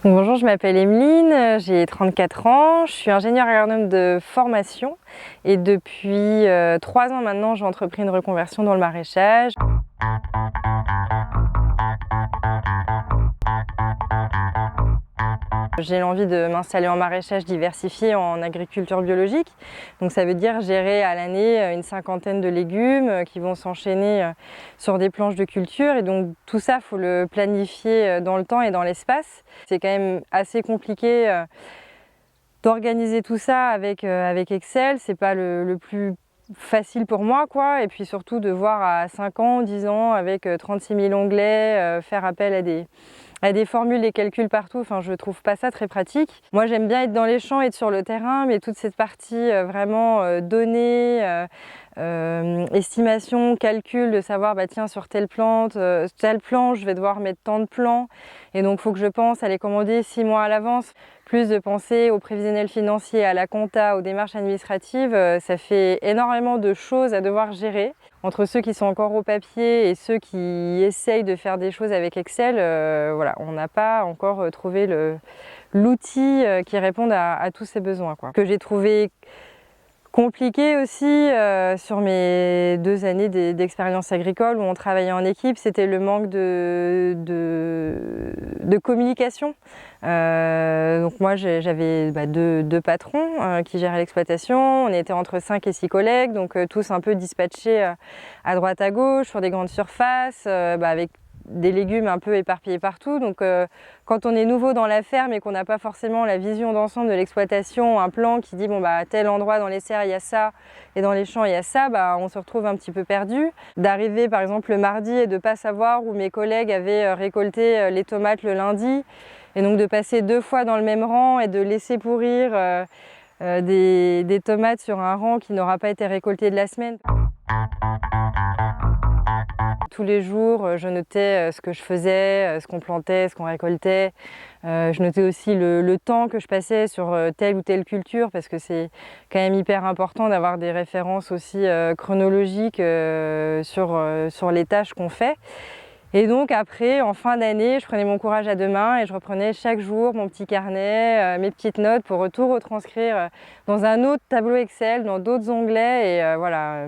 Bonjour, je m'appelle Emeline, j'ai 34 ans, je suis ingénieure agronome de formation et depuis 3 ans maintenant j'ai entrepris une reconversion dans le maraîchage. J'ai l'envie de m'installer en maraîchage diversifié en agriculture biologique. Donc ça veut dire gérer à l'année une cinquantaine de légumes qui vont s'enchaîner sur des planches de culture. Et donc tout ça, il faut le planifier dans le temps et dans l'espace. C'est quand même assez compliqué d'organiser tout ça avec Excel. C'est pas le plus facile pour moi, quoi. Et puis surtout de voir à 5 ans, 10 ans, avec 36 000 onglets, faire appel à des formules et calculs partout, enfin je trouve pas ça très pratique. Moi j'aime bien être dans les champs, être sur le terrain, mais toute cette partie vraiment données, estimation, calcul, de savoir bah tiens sur telle plante, telle plante je vais devoir mettre tant de plants et donc il faut que je pense à les commander 6 mois à l'avance, plus de penser au prévisionnel financier, à la compta, aux démarches administratives, ça fait énormément de choses à devoir gérer. Entre ceux qui sont encore au papier et ceux qui essayent de faire des choses avec Excel, voilà, on n'a pas encore trouvé l'outil qui réponde à tous ces besoins, quoi. Ce que j'ai trouvé compliqué aussi sur mes 2 années d'expérience agricole où on travaillait en équipe, c'était le manque de communication. Donc moi j'avais deux patrons qui géraient l'exploitation, on était entre 5 et 6 collègues, donc tous un peu dispatchés à droite à gauche sur des grandes surfaces, avec des légumes un peu éparpillés partout. Donc quand on est nouveau dans la ferme et qu'on n'a pas forcément la vision d'ensemble de l'exploitation, un plan qui dit bon bah à tel endroit dans les serres il y a ça et dans les champs il y a ça, on se retrouve un petit peu perdu. D'arriver par exemple le mardi et de ne pas savoir où mes collègues avaient récolté les tomates le lundi et donc de passer 2 fois dans le même rang et de laisser pourrir des tomates sur un rang qui n'aura pas été récolté de la semaine. Tous les jours, je notais ce que je faisais, ce qu'on plantait, ce qu'on récoltait. Je notais aussi le temps que je passais sur telle ou telle culture parce que c'est quand même hyper important d'avoir des références aussi chronologiques sur les tâches qu'on fait. Et donc après, en fin d'année, je prenais mon courage à 2 mains et je reprenais chaque jour mon petit carnet, mes petites notes pour tout retranscrire dans un autre tableau Excel, dans d'autres onglets. Et voilà,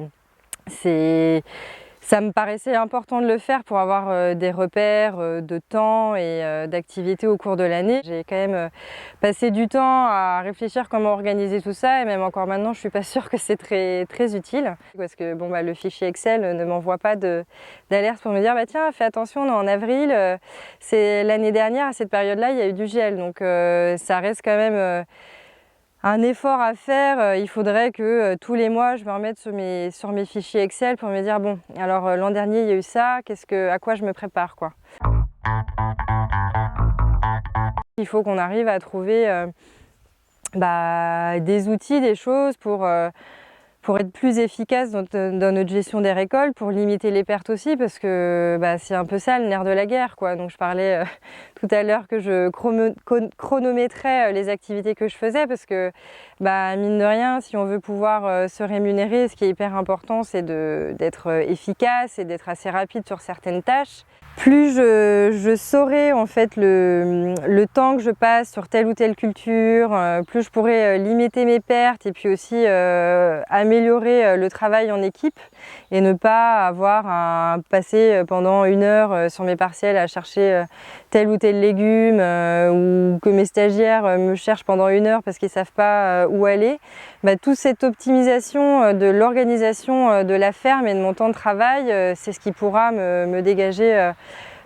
ça me paraissait important de le faire pour avoir des repères de temps et d'activités au cours de l'année. J'ai quand même passé du temps à réfléchir comment organiser tout ça et même encore maintenant je suis pas sûre que c'est très utile parce que le fichier Excel ne m'envoie pas d'alerte pour me dire tiens fais attention on est en avril, c'est l'année dernière à cette période-là il y a eu du gel donc ça reste quand même un effort à faire. Il faudrait que tous les mois je me remette sur mes fichiers Excel pour me dire bon alors l'an dernier il y a eu ça, à quoi je me prépare quoi. Il faut qu'on arrive à trouver des outils, des choses pour être plus efficace dans notre gestion des récoltes, pour limiter les pertes aussi, parce que c'est un peu ça le nerf de la guerre, quoi. Donc je parlais tout à l'heure que je chronométrais les activités que je faisais, parce que mine de rien, si on veut pouvoir se rémunérer, ce qui est hyper important, c'est d'être efficace et d'être assez rapide sur certaines tâches. Plus je saurai en fait le temps que je passe sur telle ou telle culture, plus je pourrai limiter mes pertes et puis aussi améliorer le travail en équipe et ne pas avoir à passer pendant 1 heure sur mes parcelles à chercher tel ou tel légume ou que mes stagiaires me cherchent pendant 1 heure parce qu'ils ne savent pas où aller. Toute cette optimisation de l'organisation de la ferme et de mon temps de travail, c'est ce qui pourra me dégager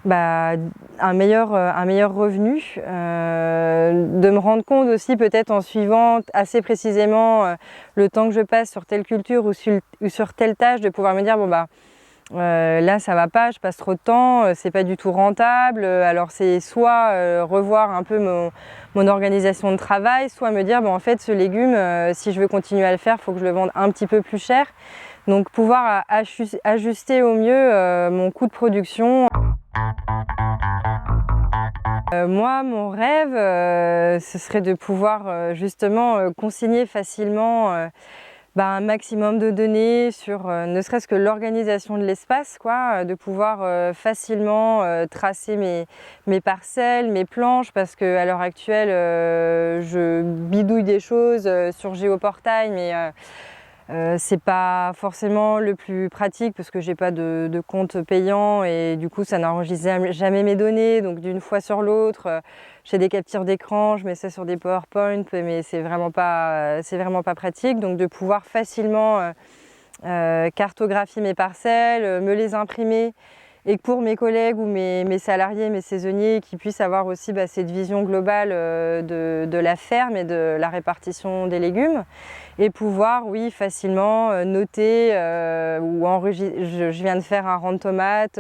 un meilleur revenu, de me rendre compte aussi peut-être en suivant assez précisément le temps que je passe sur telle culture ou sur telle tâche, de pouvoir me dire là ça va pas, je passe trop de temps, c'est pas du tout rentable, alors c'est soit revoir un peu mon organisation de travail, soit me dire en fait ce légume si je veux continuer à le faire, il faut que je le vende un petit peu plus cher, donc pouvoir ajuster au mieux mon coût de production. Moi, mon rêve, ce serait de pouvoir justement consigner facilement un maximum de données sur ne serait-ce que l'organisation de l'espace, quoi, de pouvoir facilement tracer mes parcelles, mes planches, parce qu'à l'heure actuelle, je bidouille des choses sur Géoportail, mais c'est pas forcément le plus pratique parce que j'ai pas de compte payant et du coup ça n'enregistre jamais mes données, donc d'une fois sur l'autre j'ai des captures d'écran, je mets ça sur des PowerPoint, mais c'est vraiment pas pratique. Donc de pouvoir facilement cartographier mes parcelles, me les imprimer, et que pour mes collègues ou mes salariés, mes saisonniers, qui puissent avoir aussi cette vision globale de la ferme et de la répartition des légumes, et pouvoir, oui, facilement noter ou enregistrer. Je viens de faire un rang de tomates,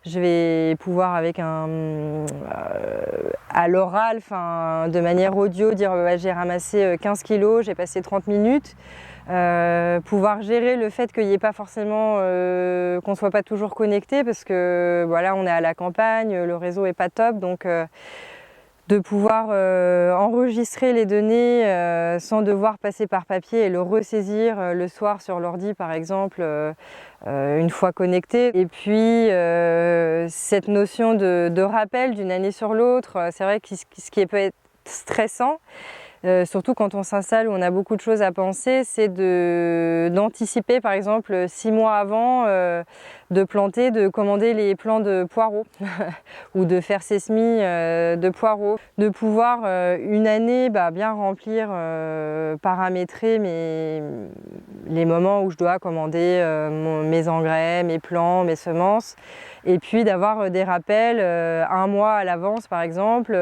je vais pouvoir avec à l'oral, de manière audio, dire j'ai ramassé 15 kilos, j'ai passé 30 minutes. Pouvoir gérer le fait qu'il n'y ait pas forcément qu'on ne soit pas toujours connecté, parce que voilà, on est à la campagne, le réseau est pas top, donc de pouvoir enregistrer les données sans devoir passer par papier et le ressaisir le soir sur l'ordi par exemple, une fois connecté. Et puis cette notion de rappel d'une année sur l'autre, c'est vrai que ce qui peut être stressant, surtout quand on s'installe où on a beaucoup de choses à penser, c'est d'anticiper par exemple 6 mois avant, de planter, de commander les plants de poireaux ou de faire ses semis de poireaux, de pouvoir une année bien remplir, paramétrer les moments où je dois commander mes engrais, mes plants, mes semences, et puis d'avoir des rappels 1 mois à l'avance par exemple,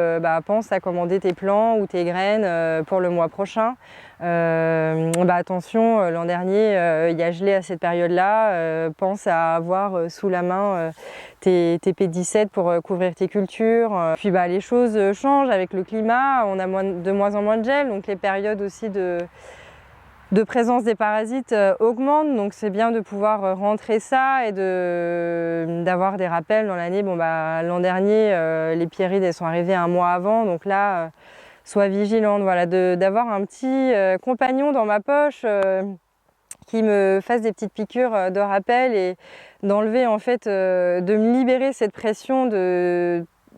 pense à commander tes plants ou tes graines pour le mois prochain. Attention, l'an dernier il y a gelé à cette période-là, pense à avoir sous la main tes P17 pour couvrir tes cultures. Puis les choses changent avec le climat, on a de moins en moins de gel, donc les périodes aussi de présence des parasites augmentent, donc c'est bien de pouvoir rentrer ça et d'avoir des rappels dans l'année. L'an dernier, les pierrides elles sont arrivées 1 mois avant, donc là, sois vigilante, voilà, d'avoir un petit compagnon dans ma poche qui me fasse des petites piqûres de rappel et d'enlever en fait, de me libérer cette pression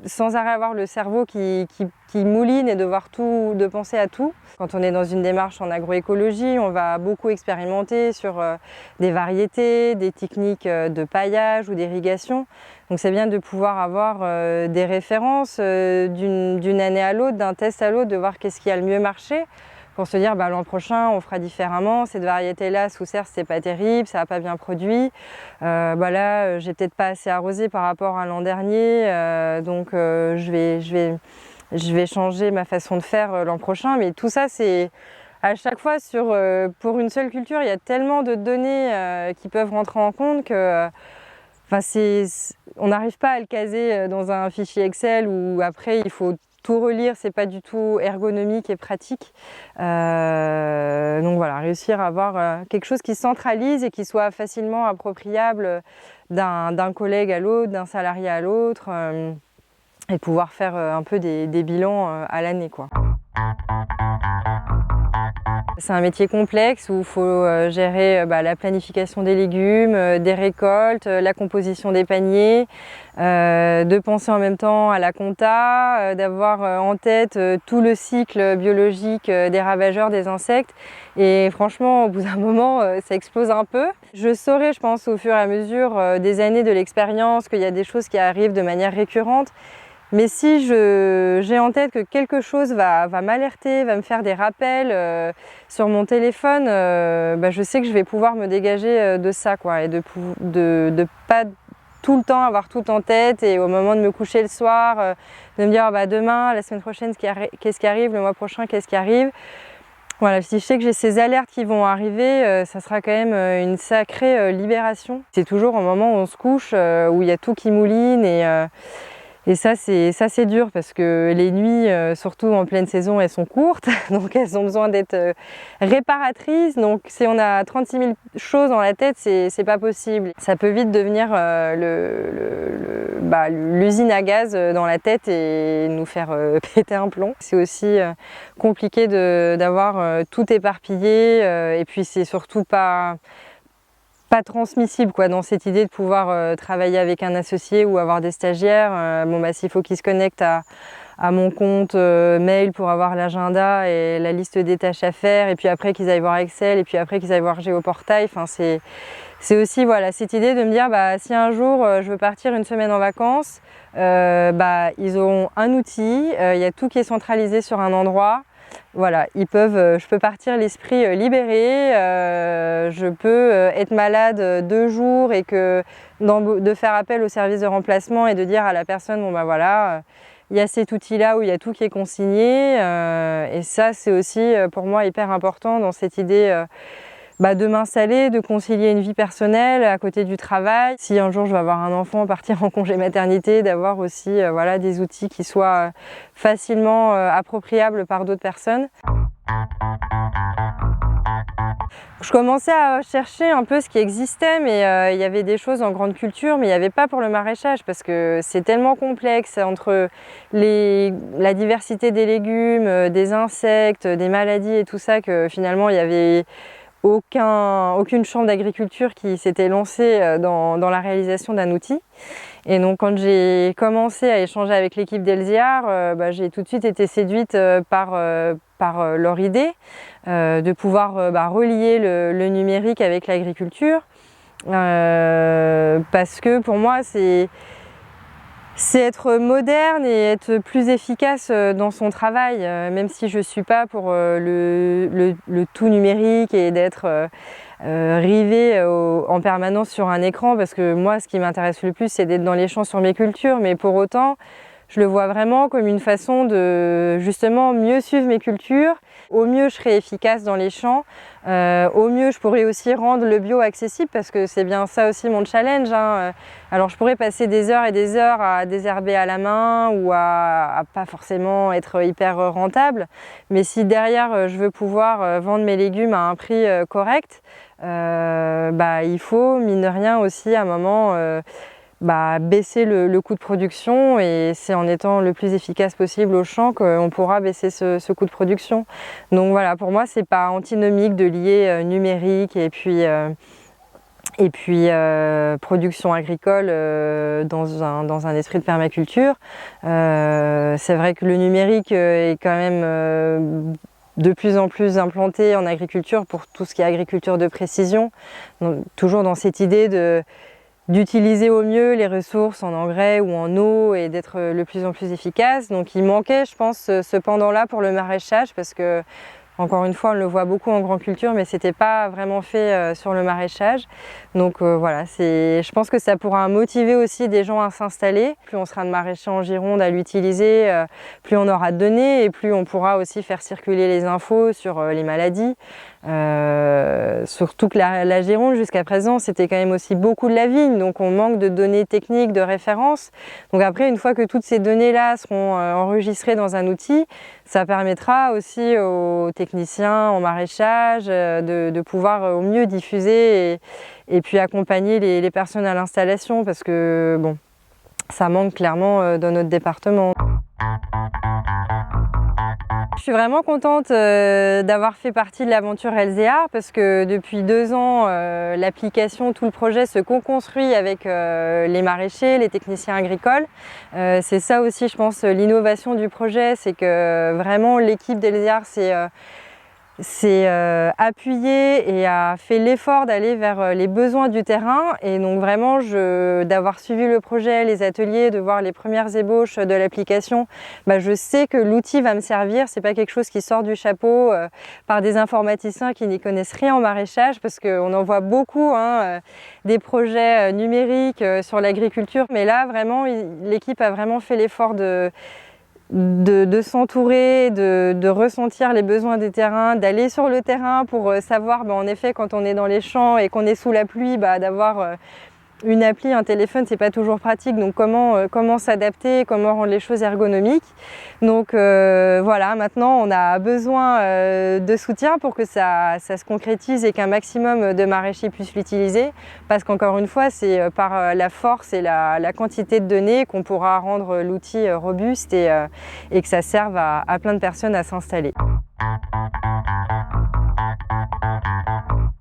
sans arrêt avoir le cerveau qui mouline et de penser à tout. Quand on est dans une démarche en agroécologie, on va beaucoup expérimenter sur des variétés, des techniques de paillage ou d'irrigation. Donc c'est bien de pouvoir avoir des références d'une année à l'autre, d'un test à l'autre, de voir qu'est-ce qui a le mieux marché, pour se dire l'an prochain on fera différemment, cette variété-là sous serre c'est pas terrible, ça n'a pas bien produit, là j'ai peut-être pas assez arrosé par rapport à l'an dernier, donc je vais changer ma façon de faire l'an prochain. Mais tout ça c'est à chaque fois pour une seule culture, il y a tellement de données qui peuvent rentrer en compte que on n'arrive pas à le caser dans un fichier Excel où après il faut tout relire, c'est pas du tout ergonomique et pratique. Donc voilà, réussir à avoir quelque chose qui centralise et qui soit facilement appropriable d'un collègue à l'autre, d'un salarié à l'autre, et pouvoir faire un peu des bilans à l'année, quoi. C'est un métier complexe où il faut gérer la planification des légumes, des récoltes, la composition des paniers, de penser en même temps à la compta, d'avoir en tête tout le cycle biologique des ravageurs, des insectes. Et franchement, au bout d'un moment, ça explose un peu. Je saurai, je pense, au fur et à mesure des années de l'expérience, qu'il y a des choses qui arrivent de manière récurrente. Mais si j'ai en tête que quelque chose va m'alerter, va me faire des rappels sur mon téléphone, je sais que je vais pouvoir me dégager de ça, quoi, et de pas tout le temps avoir tout en tête, et au moment de me coucher le soir, de me dire demain, la semaine prochaine, qu'est-ce qui arrive, le mois prochain, qu'est-ce qui arrive. Voilà, si je sais que j'ai ces alertes qui vont arriver, ça sera quand même une sacrée libération. C'est toujours au moment où on se couche, où il y a tout qui mouline, Et ça c'est dur parce que les nuits, surtout en pleine saison, elles sont courtes, donc elles ont besoin d'être réparatrices. Donc si on a 36 000 choses dans la tête, c'est pas possible. Ça peut vite devenir l'usine à gaz dans la tête et nous faire péter un plomb. C'est aussi compliqué d'avoir tout éparpillé et puis c'est surtout pas transmissible quoi, dans cette idée de pouvoir travailler avec un associé ou avoir des stagiaires. S'il faut qu'ils se connectent à mon compte mail pour avoir l'agenda et la liste des tâches à faire, et puis après qu'ils aillent voir Excel, et puis après qu'ils aillent voir Géoportail. Enfin, c'est aussi voilà, cette idée de me dire si un jour je veux partir une semaine en vacances, ils auront un outil, il y a tout qui est centralisé sur un endroit. Voilà, je peux partir l'esprit libéré, je peux être malade 2 jours et de faire appel au service de remplacement et de dire à la personne, il y a cet outil-là où il y a tout qui est consigné. Et ça, c'est aussi pour moi hyper important dans cette idée de m'installer, de concilier une vie personnelle à côté du travail. Si un jour je vais avoir un enfant, partir en congé maternité, d'avoir aussi des outils qui soient facilement appropriables par d'autres personnes. Je commençais à chercher un peu ce qui existait, mais il y avait des choses en grande culture, mais il n'y avait pas pour le maraîchage parce que c'est tellement complexe entre la diversité des légumes, des insectes, des maladies et tout ça que finalement il y avait aucune chambre d'agriculture qui s'était lancée dans la réalisation d'un outil. Et donc quand j'ai commencé à échanger avec l'équipe d'Elziar, j'ai tout de suite été séduite par leur idée de pouvoir relier le numérique avec l'agriculture, parce que pour moi c'est être moderne et être plus efficace dans son travail, même si je ne suis pas pour le tout numérique et d'être rivée en permanence sur un écran, parce que moi ce qui m'intéresse le plus c'est d'être dans les champs sur mes cultures, mais pour autant je le vois vraiment comme une façon de justement mieux suivre mes cultures. Au mieux je serai efficace dans les champs, au mieux je pourrais aussi rendre le bio accessible, parce que c'est bien ça aussi mon challenge, hein. Alors je pourrais passer des heures et des heures à désherber à la main ou à pas forcément être hyper rentable, mais si derrière je veux pouvoir vendre mes légumes à un prix correct, il faut mine de rien aussi à un moment baisser le coût de production, et c'est en étant le plus efficace possible au champ qu'on pourra baisser ce coût de production. Donc voilà, pour moi c'est pas antinomique de lier numérique et puis production agricole dans un esprit de permaculture. C'est vrai que le numérique est quand même de plus en plus implanté en agriculture pour tout ce qui est agriculture de précision, donc, toujours dans cette idée d'utiliser au mieux les ressources en engrais ou en eau et d'être de plus en plus efficace. Donc il manquait, je pense, ce pendant-là pour le maraîchage, parce que encore une fois, on le voit beaucoup en grande culture, mais c'était pas vraiment fait sur le maraîchage. Donc voilà, je pense que ça pourra motiver aussi des gens à s'installer. Plus on sera de maraîchers en Gironde à l'utiliser, plus on aura de données et plus on pourra aussi faire circuler les infos sur les maladies. Surtout que la Gironde jusqu'à présent c'était quand même aussi beaucoup de la vigne, donc on manque de données techniques, de références. Donc après, une fois que toutes ces données là seront enregistrées dans un outil, ça permettra aussi aux techniciens en maraîchage de pouvoir au mieux diffuser et puis accompagner les personnes à l'installation, parce que bon, ça manque clairement dans notre département. Je suis vraiment contente d'avoir fait partie de l'aventure Elziar, parce que depuis 2 ans, l'application, tout le projet se co-construit avec les maraîchers, les techniciens agricoles. C'est ça aussi, je pense, l'innovation du projet, c'est que vraiment l'équipe d'Elziar s'est appuyée et a fait l'effort d'aller vers les besoins du terrain. Et donc vraiment, d'avoir suivi le projet, les ateliers, de voir les premières ébauches de l'application, je sais que l'outil va me servir. C'est pas quelque chose qui sort du chapeau par des informaticiens qui n'y connaissent rien en maraîchage, parce qu'on en voit beaucoup, des projets numériques sur l'agriculture. Mais là, vraiment, l'équipe a vraiment fait l'effort de s'entourer, de ressentir les besoins des terrains, d'aller sur le terrain pour savoir en effet quand on est dans les champs et qu'on est sous la pluie, d'avoir une appli, un téléphone, c'est pas toujours pratique. Donc comment s'adapter, comment rendre les choses ergonomiques. Donc voilà, maintenant on a besoin de soutien pour que ça se concrétise et qu'un maximum de maraîchers puissent l'utiliser. Parce qu'encore une fois, c'est par la force et la quantité de données qu'on pourra rendre l'outil robuste et que ça serve à plein de personnes à s'installer.